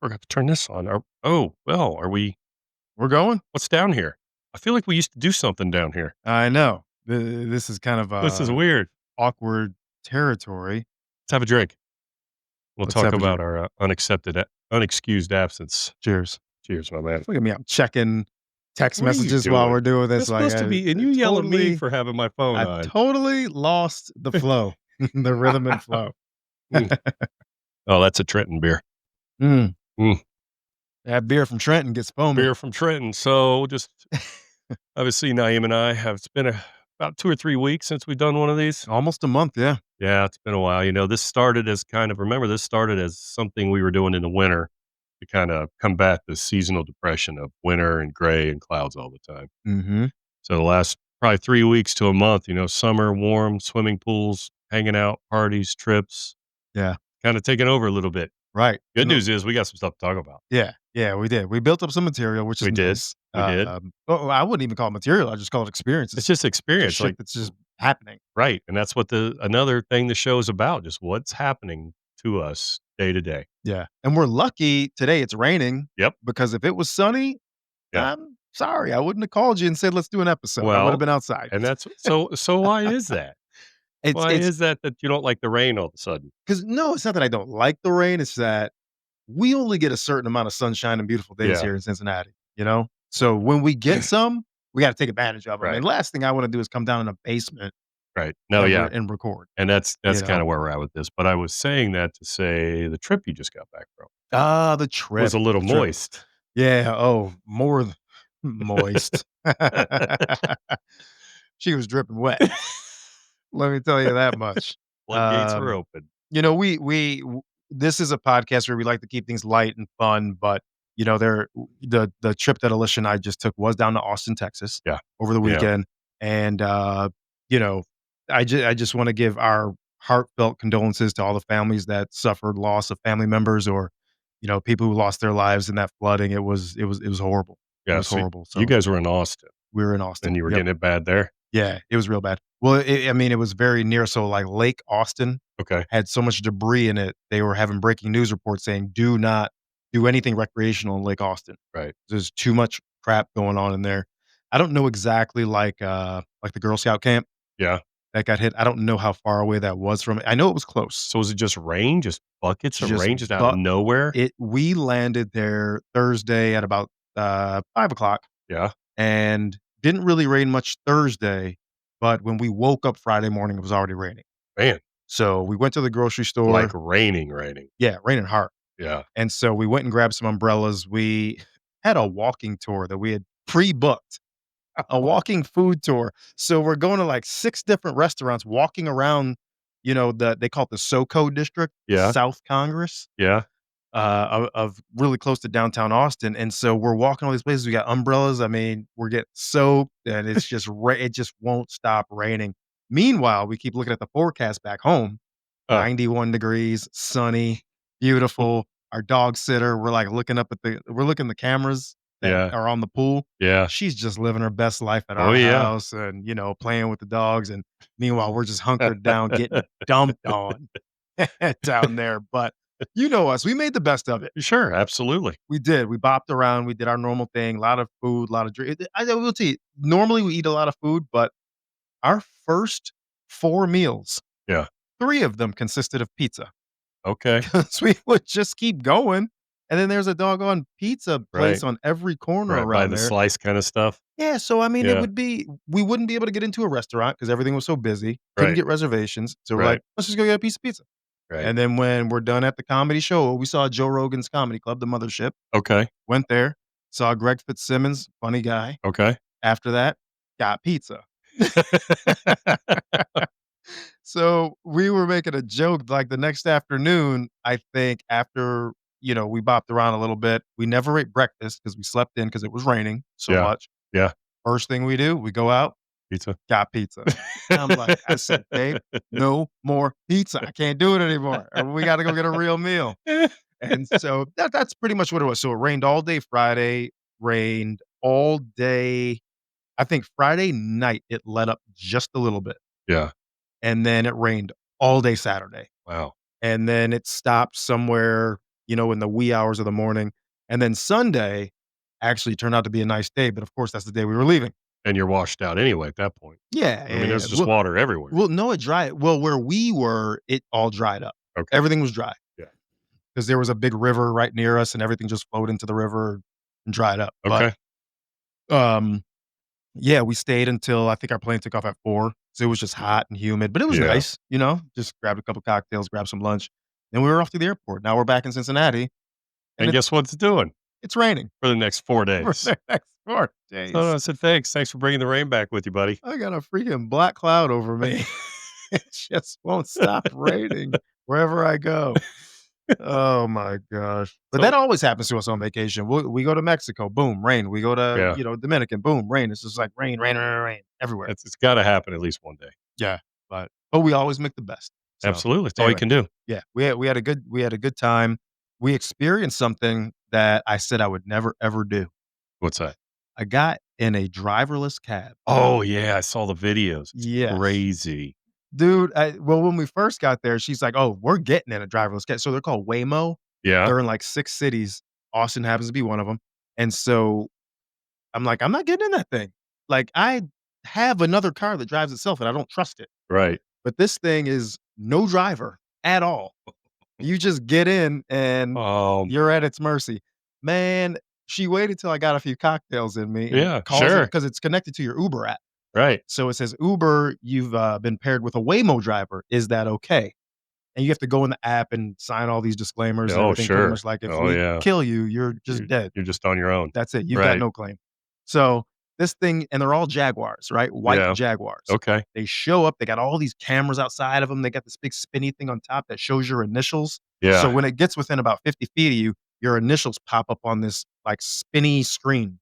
forgot to turn this on. Are we We're going? what's down here? I feel like we used to do something down here. I know. This is kind of This is weird. awkward territory. Let's have a drink. We'll Let's talk have a about drink. our unexcused absence. Cheers. Cheers, my man. Look at me. I'm checking text What are you messages while doing? we're doing this. That's supposed to be, and you yell at me for having my phone I on. totally lost the flow, the rhythm and flow. Mm. Oh, that's a Trenton beer. Mm. Mm. That beer from Trenton gets foamy. Beer from Trenton. So just obviously, Naeem and I have. It's been about 2 or 3 weeks since we've done one of these. Almost a month, yeah. Yeah, it's been a while. This started as this started as something we were doing in the winter to kind of combat the seasonal depression of winter and gray and clouds all the time. Mm-hmm. So the last probably 3 weeks to a month, summer, warm, swimming pools, hanging out, parties, trips, Yeah. kind of taking over a little bit. Right. Good news is we got some stuff to talk about. Yeah. Yeah, we did. We built up some material, which is We did. nice. We did. Well, I wouldn't even call it material. I just call it experience. It's just Just experience, shit that's just happening. right. And that's what another thing the show is about, just what's happening to us day to day. Yeah, and we're lucky today it's raining. Yep. Because if it was sunny, Yeah. I'm sorry, I wouldn't have called you and said, "Let's do an episode." I would have Well, been outside. and that's so why is that? Why It's is that you don't like the rain all of a sudden? because no, it's not that I don't like the rain, it's that we only get a certain amount of sunshine and beautiful days Yeah. here in Cincinnati, you know? So when we get some, we gotta take advantage of them. Right. And last thing I wanna do is come down in a basement Right. No, yeah. and record, And that's you kinda know? where we're at with this, but I was saying that to say the trip you just got back from Ah, the trip, was a little the trip. moist. Yeah, oh, more moist. She was dripping wet. Let me tell you that much. Floodgates were Um, open. this is a podcast where we like to keep things light and fun, but the trip that Alicia and I just took was down to Austin, Texas, Yeah. over the Yeah. weekend, and you know, I just want to give our heartfelt condolences to all the families that suffered loss of family members or people who lost their lives in that flooding. It was horrible. It Yeah, was so horrible. you So guys were in Austin, we were in Austin. and you were Yep. getting it bad there? Yeah, it was real bad. Well, I mean, it was very near. So, like, Lake Austin Okay. had so much debris in it. They were having breaking news reports saying, "Do not do anything recreational in Lake Austin. Right. There's too much crap going on in there." I don't know exactly like the Girl Scout camp Yeah. that got hit. I don't know how far away that was from it. I know it was close. So was it just rain? Just buckets of Just rain just out of bu nowhere? We landed there Thursday at about 5 o'clock. Yeah. And didn't really rain much Thursday, but when we woke up Friday morning, it was already raining. Man, So we went to the grocery like store. raining. Yeah, raining hard. Yeah. And so we went and grabbed some umbrellas. We had a walking tour that we had pre-booked, a walking food tour. So we're going to like 6 different restaurants, walking around, they call it the SoCo district, Yeah. South Congress. Yeah. Of really close to downtown Austin, and so we're walking all these places. We got umbrellas. I mean, we're getting soaked, and it's just it just won't stop raining. Meanwhile, we keep looking at the forecast back home. Oh. 91 degrees, sunny, beautiful. Our dog sitter, we're like looking up at we're looking at the cameras that Yeah. are on the pool. Yeah. She's just living her best life at Oh, our yeah. house, and playing with the dogs. And meanwhile, we're just hunkered down, getting dumped on down there. But you know us, we made the best of it. Sure, absolutely. We did. We bopped around. We did our normal thing. A lot of food, a lot of drink. I will tell you, normally we eat a lot of food, but our first 4 meals, Yeah. 3 of them consisted of pizza. Okay. So we would just keep going. And then there's a doggone pizza place Right. on every corner Right, by around the there. slice kinda stuff? Yeah, so I mean, Yeah. we wouldn't be able to get into a restaurant because everything was so busy. Couldn't Right. get reservations. So we're Right. like, let's just go get a piece of pizza. Right. And then when we're done at the comedy show, we saw Joe Rogan's Comedy Club, the mothership. Okay. Went there, saw Greg Fitzsimmons, funny guy. Okay. After that, got pizza. So we were making a joke like the next afternoon, I think after, we bopped around a little bit. We never ate breakfast because we slept in because it was raining so Yeah. much. Yeah. First thing we do, we go out, Pizza. got pizza. I'm like, I said, "Babe, no more pizza. I can't do it anymore. We got to go get a real meal." And so that's pretty much what it was. So it rained all day Friday, rained all day. I think Friday night it let up just a little bit. Yeah. And then it rained all day Saturday. Wow. And then it stopped somewhere in the wee hours of the morning. And then Sunday actually turned out to be a nice day, but of course, that's the day we were leaving. And you're washed out anyway at that point. Yeah, I mean, yeah, yeah. there's just water everywhere. Well, no, it dried well, where we were, it all dried up. Okay. Everything was dry Yeah. because there was a big river right near us, and everything just flowed into the river and dried up. But, Okay. um, yeah, we stayed until I think our plane took off at 4, so it was just hot and humid, but it was Yeah. nice, just grabbed a couple cocktails, grabbed some lunch, and we were off to the airport. Now we're back in Cincinnati, and And guess what it's doing it's raining for the next 4 for days? the next 4 So days. I said, "Thanks. Thanks for bringing the rain back with you, buddy." I got a freaking black cloud over me. It just won't stop raining wherever I go. Oh my gosh. But that So always happens to us on vacation. We go to Mexico, boom, rain. We go to, yeah, Dominican, boom, rain. It's just like rain, rain, rain, rain everywhere. it's gotta happen at least one day. Yeah. But we always make the best. So Absolutely. It's all you anyway, can do. yeah, we had a good time. We experienced something that I said I would never ever do. What's that? I got in a driverless cab. Oh, yeah, I saw the videos. It's Yes. crazy. Dude, well, when we first got there, she's like, "Oh, we're getting in a driverless cab." So they're called Waymo. Yeah, They're in, like, 6 cities. Austin happens to be one of them. And so I'm like, "I'm not getting in that thing." Like, I have another car that drives itself, and I don't trust it. right. But this thing is no driver at all. You just get in, and Um, you're at its mercy. Man, she waited till I got a few cocktails in me and yeah, calls it sure. because it's connected to your Uber app. Right. So it says, "Uber, you've, been paired with a Waymo driver. Is that okay?" And you have to go in the app and sign all these disclaimers and Oh, everything, pretty sure. much like, "If Oh, we yeah. kill you, you're just You're dead. you're just on your own. That's it. You've got Right. no claim." So, this thing and they're all Jaguars, right? White Yeah. Jaguars. Okay. They show up, they got all these cameras outside of them. They got this big spinny thing on top that shows your initials. So Yeah. when it gets within about 50 feet of you, your initials pop up on this, like, spinny screen,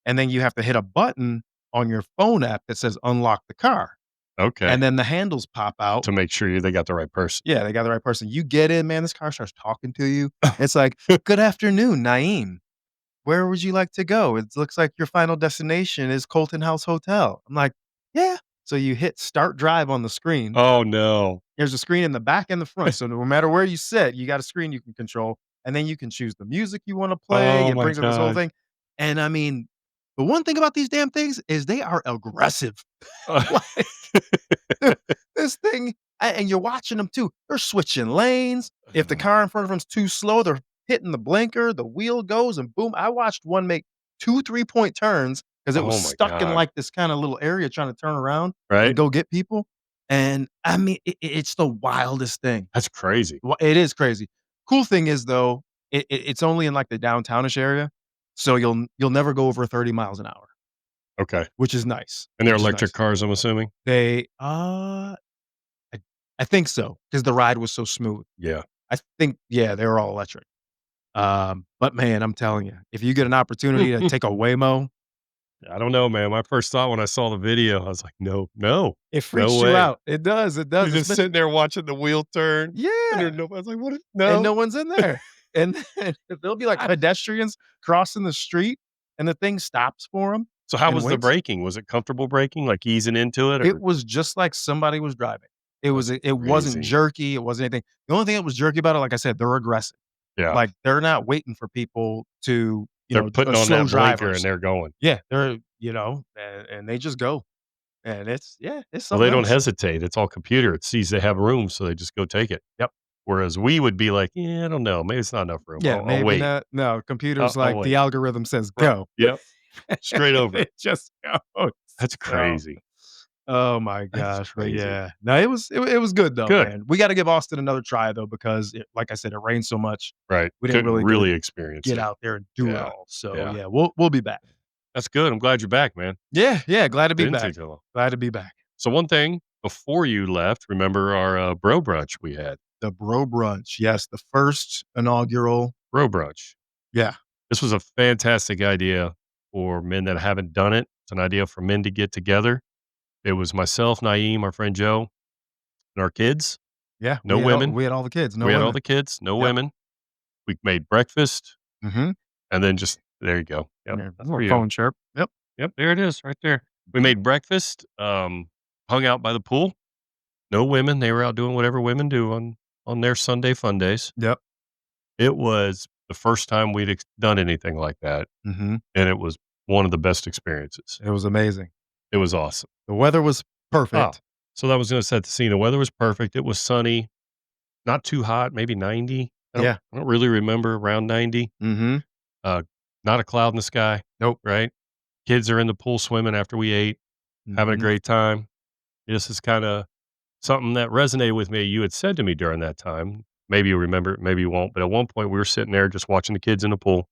and then you have to hit a button on your phone app that says, "Unlock the car," Okay. and then the handles pop out. To make sure they got the right person. Yeah, they got the right person. You get in, man, this car starts talking to you. It's like, "Good afternoon, Naeem. Where would you like to go? It looks like your final destination is Colton House Hotel." I'm like, "Yeah." So you hit start drive on the screen. Oh, no. There's a screen in the back and the front, so no matter where you sit, you got a screen you can control, and then you can choose the music you wanna play. Oh It my brings up this whole gosh. thing, and I mean, the one thing about these damn things is they are aggressive. Like, dude, this thing and you're watching them too. They're switching lanes. If the car in front of them's too slow, they're hitting the blinker, the wheel goes, and boom. I watched one make 2 three-point turns because it was Oh my stuck in, god. like, this kinda little area trying to turn around and Right? go get people, and, I mean, it's the wildest thing. That's crazy. It is crazy. Cool thing is, though, it's only in, like, the downtownish area, so you'll never go over 30 miles an hour, Okay. which is nice, And they're which is electric nice. cars, I'm assuming? They, I I think so, because the ride was so smooth. Yeah. I think yeah, they were all electric. But man, I'm telling you, if you get an opportunity to take a Waymo, I don't know, man. My first thought when I saw the video, I was like, "No, no, it no freaks you way." out. It You're does, just especially sitting there watching the wheel turn, and yeah, there's no I was like, "What is" and no no. one's in there. And then there'll be, like, pedestrians crossing the street, and the thing stops for them So how and was the waits. braking? Was it comfortable braking, like easing into it It or was just like somebody was driving. that's It wasn't crazy. jerky, it wasn't anything. The only thing that was jerky about it, like I said, they're aggressive. Yeah. Like, they're not waiting for people to, They're putting on slow that blinker and drivers. they're going. Yeah, and they just go, and it's Well, they something don't else. hesitate. It's all computer. It sees they have room, so they just go take it. Yep. Whereas we would be like, "Yeah, I don't know. Maybe it's not enough room. Yeah, I'll maybe wait. not. No, computer's I'll like, the wait." algorithm says, Right. "Go." Yep. Straight over. It just goes. That's So, crazy. oh my That's gosh, but crazy. yeah. No, it was good though, Good. man. We gotta give Austin another try though because like I said, it rained so much, Right. we didn't Couldn't really get to really experience get it. out there and do it Yeah. all. So, Yeah. yeah, we'll be back. That's good. I'm glad you're back, man. Yeah, yeah, glad to be Didn't back. take too long. Glad to be back. So one thing before you left, remember our bro brunch we had? The Bro Brunch, yes, the first inaugural. Bro brunch. Yeah, This was a fantastic idea for men that haven't done it. It's an idea for men to get together. It was myself, Naeem, our friend Joe, and our kids. yeah, No women. we had all the kids, no We had all women. the kids, no Yep. women. We made breakfast Mhm. and then just there you go. Yep. Yeah, That's for little you. phone chirp. Yep. Yep. There it is right there. We Mhm. made breakfast, hung out by the pool. No women. They were out doing whatever women do on their Sunday fun days. Yep. It was the first time we'd done anything like that, Mhm. and it was one of the best experiences. It was amazing. It was awesome. The weather was Oh, perfect. so that was gonna set the scene. The weather was perfect. It was sunny, not too hot, maybe 90. Yeah. I don't really remember, around 90. Mhm. Uh, Not a cloud in the sky, Nope. right? Kids are in the pool swimming after we ate, having a Mhm. great time. This is kinda something that resonated with me. You had said to me during that time, maybe you remember, maybe you won't, but at one point we were sitting there just watching the kids in the pool,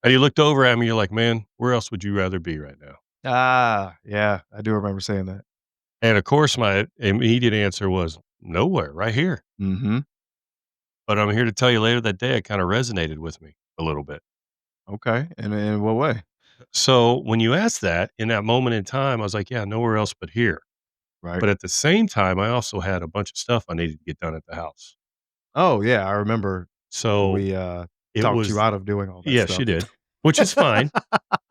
and you looked over at me, you're like, "Man, where else would you rather be right now?" Ah, yeah, I do remember saying that. And of course, my immediate answer was, "Nowhere, right here." Mhm. But I'm here to tell you later that day, it kinda resonated with me a little bit. Okay, and in what way? So, when you asked that, in that moment in time, I was like, "Yeah, nowhere else but here." Right. But at the same time, I also had a bunch of stuff I needed to get done at the house. Oh, yeah, I remember So, we, it talked you was out of doing all that yeah, she stuff. did, which is fine.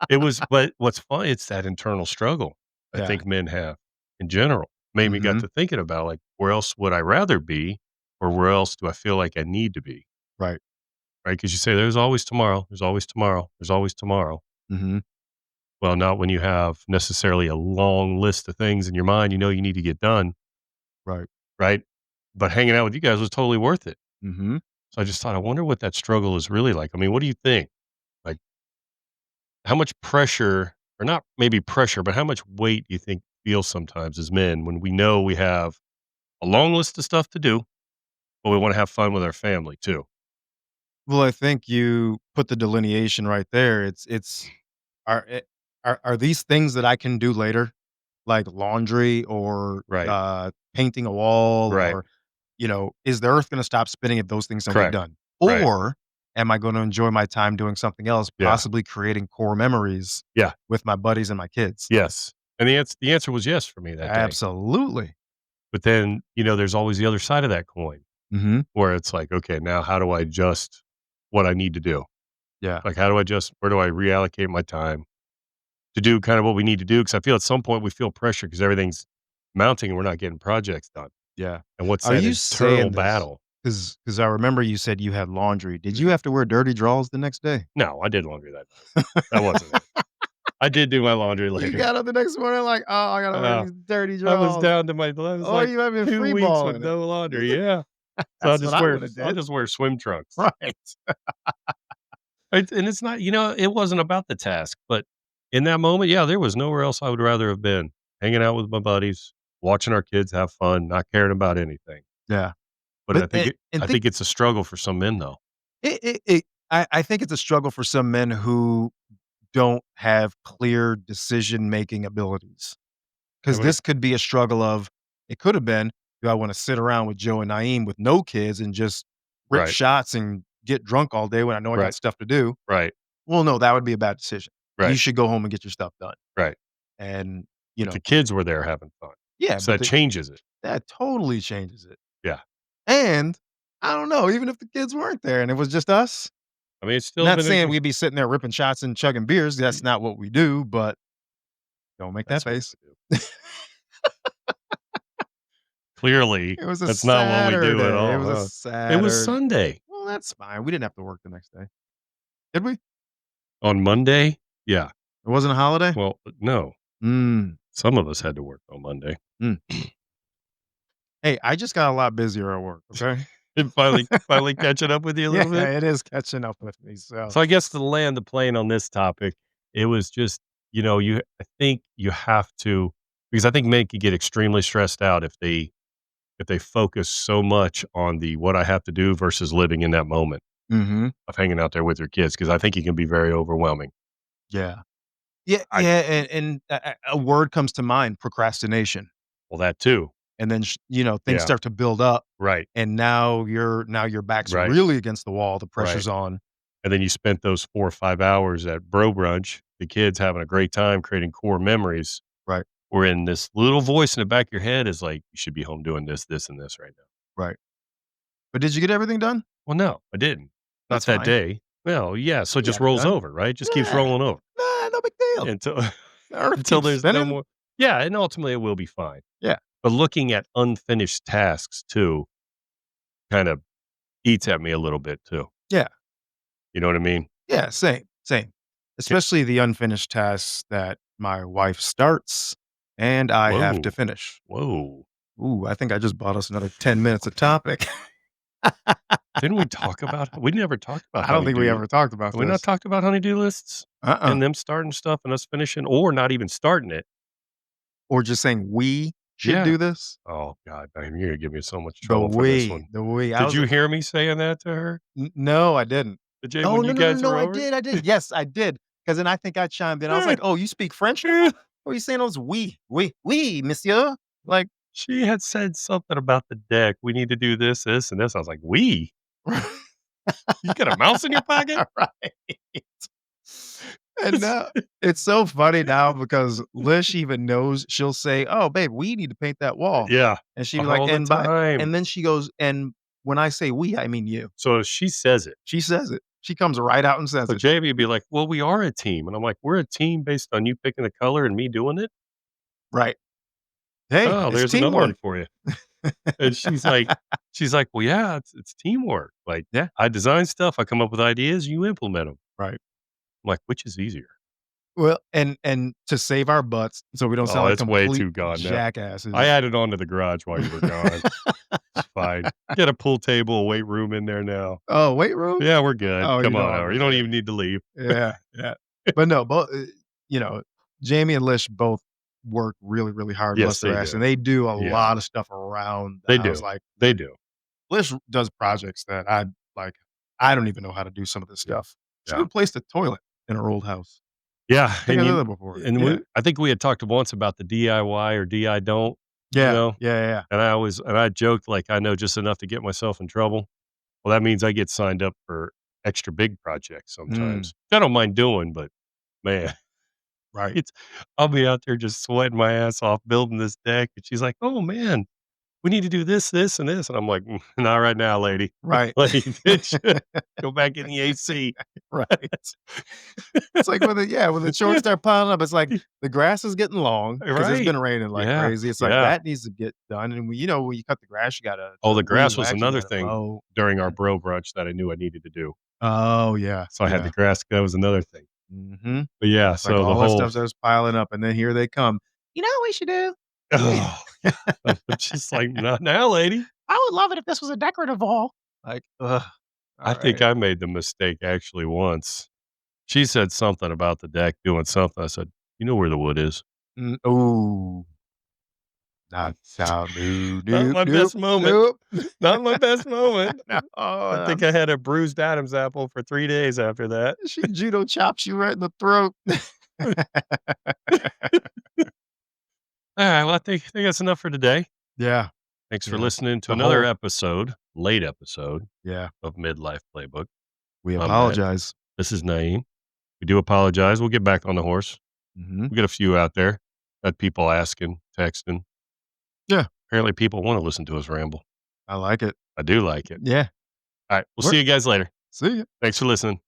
It was but what's funny, it's that internal struggle I Yeah. think men have in general. Made me got Mhm. to thinking about, like, where else would I rather be, or where else do I feel like I need to be, Right. right? Because you say, "There's always tomorrow, there's always tomorrow, there's always tomorrow." Mhm. Well, not when you have necessarily a long list of things in your mind you know you need to get done, Right. right? But hanging out with you guys was totally worth it. Mhm. So I just thought, I wonder what that struggle is really like. I mean, what do you think? Like, how much pressure, or not maybe pressure, but how much weight do you think feel sometimes as men when we know we have a long list of stuff to do, but we want to have fun with our family too? Well, I think you put the delineation right there. It's are it are these things that I can do later, like laundry or, Right. painting a wall Right. or, is the earth gonna stop spinning if those things don't get Correct. done? Right. Or am I gonna enjoy my time doing something else, Yeah. possibly creating core memories Yeah. with my buddies and my kids? Yes. And the answer was yes for me that day. Absolutely. But then, there's always the other side of that coin Mhm. where it's like, okay, now how do I adjust what I need to do? Yeah. Like, how do I just, where do I reallocate my time to do kind of what we need to do? Because I feel at some point we feel pressure because everything's mounting and we're not getting projects done. Yeah. And what's Are that you internal saying this? battle? Because I remember you said you had laundry. Did you have to wear dirty drawers the next day? No, I did laundry that night. That wasn't it. I did do my laundry You later. got up the next morning like, "Oh, I gotta wear Uh, these dirty I was drawers." down to I was Or like you have been 2 free weeks with balling it. no laundry. Yeah. So That's what I woulda I'll did. just wear swim trunks. Right. And it's not, it wasn't about the task, but in that moment, yeah, there was nowhere else I would rather have been. Hanging out with my buddies, watching our kids have fun, not caring about anything. Yeah. But But and I think think it's a struggle for some men though. it I think it's a struggle for some men who don't have clear decision-making abilities. I 'Cause would this could be a struggle of it could have been, do I wanna sit around with Joe and Naeem with no kids and just rip right, shots and get drunk all day when I know I got right, stuff to do? right, Well, no, that would be a bad decision. You right, should go home and get your stuff done. right. And, But the kids were there having fun. yeah, So but that the changes it. that totally changes it. Yeah. And I don't know, even if the kids weren't there and it was just us, I mean, it's still not been a saying good we'd be sitting there ripping shots and chugging beers, that's not what we do, but don't make that that's what face. we do. Clearly, It was a that's not what we do at Saturday, it all, was a huh? It was Saturday. Sunday. Well, that's fine, we didn't have to work the next day. Did we? It On Monday? Yeah. wasn't a holiday? Well, no. Mm, Some of us had to work on Monday. mm. Hey, I just got a lot busier at work, okay? And finally catching up with you a Yeah, little bit? it is catching up with me, so So I guess to land the plane on this topic, it was just, I think you have to, because I think men can get extremely stressed out if they focus so much on the what I have to do versus living in that moment mhm, of hanging out there with your kids, because I think it can be very overwhelming. yeah. Yeah, I yeah, and a word comes to mind, procrastination, Well, that too. and then things Yeah. start to build up, Right. and now your back's Right. really against the wall, the Right. pressure's on. And then you spent those 4 or 5 hours at Brunch, the kids having a great time creating core memories, Right, wherein this little voice in the back of your head is like, "You should be home doing this, this, and this right now." right. But did you get everything done? Well, no, I didn't. Not That's that fine. day. Well, yeah, so it You just got it rolls done. over, right? Just keeps Yeah. rolling over Nah, no big deal. until The earth until keeps there's no spinning. more. Yeah, and ultimately it will be fine. Yeah. But looking at unfinished tasks too, kind of, eats at me a little bit too. Yeah. You know what I mean? Yeah, same, same. K Especially the unfinished tasks that my wife starts and I have to Whoa, finish. whoa. Ooh, I think I just bought us another 10 minutes of topic. Didn't we talk about we never talked about I don't think we honey-do. ever talked about Have we not this. talked about honey-do lists? Uh-uh. And them starting stuff and us finishing or not even starting it? Or just saying we should Yeah. do this. Oh god, man, you're gonna give me so much trouble for this one. The we. I Did was you hear me saying that to her? no, I didn't. Did you Oh, when no, you no, no, guys no, were over? I did. Yes, I did. Because then I think I chimed in. I was like, "Oh, you speak French now? What are you saying those oui, monsieur?" Like She had said something about the deck. "We need to do this, this, and this." I was like, "We? You got a mouse in your pocket?" right. And now it's so funny now because Lish even knows she'll say, "Oh, babe, we need to paint that wall." Yeah, And she'd be like, all the time. and then she goes, "And when I say we, I mean you." So she says it. She says it. She comes right out and says So it. Jamie would be like, "Well, we are a team." And I'm like, "We're a team based on you picking the color and me doing it?" Right. Hey, "Oh, it's there's another one teamwork. for you." And she's like, "Well, yeah, it's teamwork. Like, Yeah. I design stuff, I come up with ideas, you implement them." Right. I'm like, "Which is easier?" Well, and to save our butts so we don't sound "Oh, like it's way complete too gone now. I jackasses. added on to the garage while you were gone. It's fine. Get a pool table, a weight room in there now. Oh, weight room? Yeah, we're good. Oh, you Come know on I'm over. a You don't kid. even need to leave." Yeah, yeah. But no, both, you know, Jamie and Lish both work really, really hard, Yes, bless their they ass, do. and they do a Yeah, lot of stuff around the they house. do. Like, They do. Lish does projects that like, I don't even know how to do some of this Yeah. stuff. She Yeah. replaced a toilet in her old house. Yeah, I think I did that before. and Yeah. we I think we had talked once about the DIY or DI don't, you Yeah. know? Yeah, yeah, And I joked like I know just enough to get myself in trouble. Well, that means I get signed up for extra big projects yeah. Mm, sometimes. I don't mind doing, but man, right, it's I'll be out there just sweating my ass off building this deck, and she's like, "Oh, man, we need to do this, this, and this," and I'm like, Not right now, lady. right. Like, it should go back in the AC." Right. It's like when the chores start piling up, it's like the grass is getting long because it's Right. been raining like Yeah, crazy. It's like yeah. that needs to get done, and when you cut the grass, you gotta Oh, the the weed grass was whacker, you another gotta thing mow. during our Yeah. bro brunch that I knew I needed to do. Oh, yeah, So I had the yeah. grass that was another thing. Mhm. But yeah, It's like so the all that whole stuff starts piling up, and then here they come. "You know what we should do? We oh, God. I'm just like, "Not now, lady." I would love it if this was a decorative wall." Like, ugh, I think alright. I made the mistake actually once. She said something about the deck doing something. I said, "You know where the wood is?" Ooh, not sound Not nope, my nope, best moment. nope. Not my best moment. No, I think I had a bruised Adam's apple for 3 days after that. she judo chops you right in the throat. Alright, well, I think that's enough for today. Yeah, Thanks for yeah. listening to The another whole episode, late episode yeah, of Midlife Playbook. we I'm Matt. apologize. This is Naeem. We do apologize. We'll get back on the horse. Mhm. We got a few out there. Got people asking, texting. Yeah, Apparently people wanna listen to us ramble. I like it. I do like it. Yeah, Alright, we'll see work. you guys later. See ya. Thanks for listening.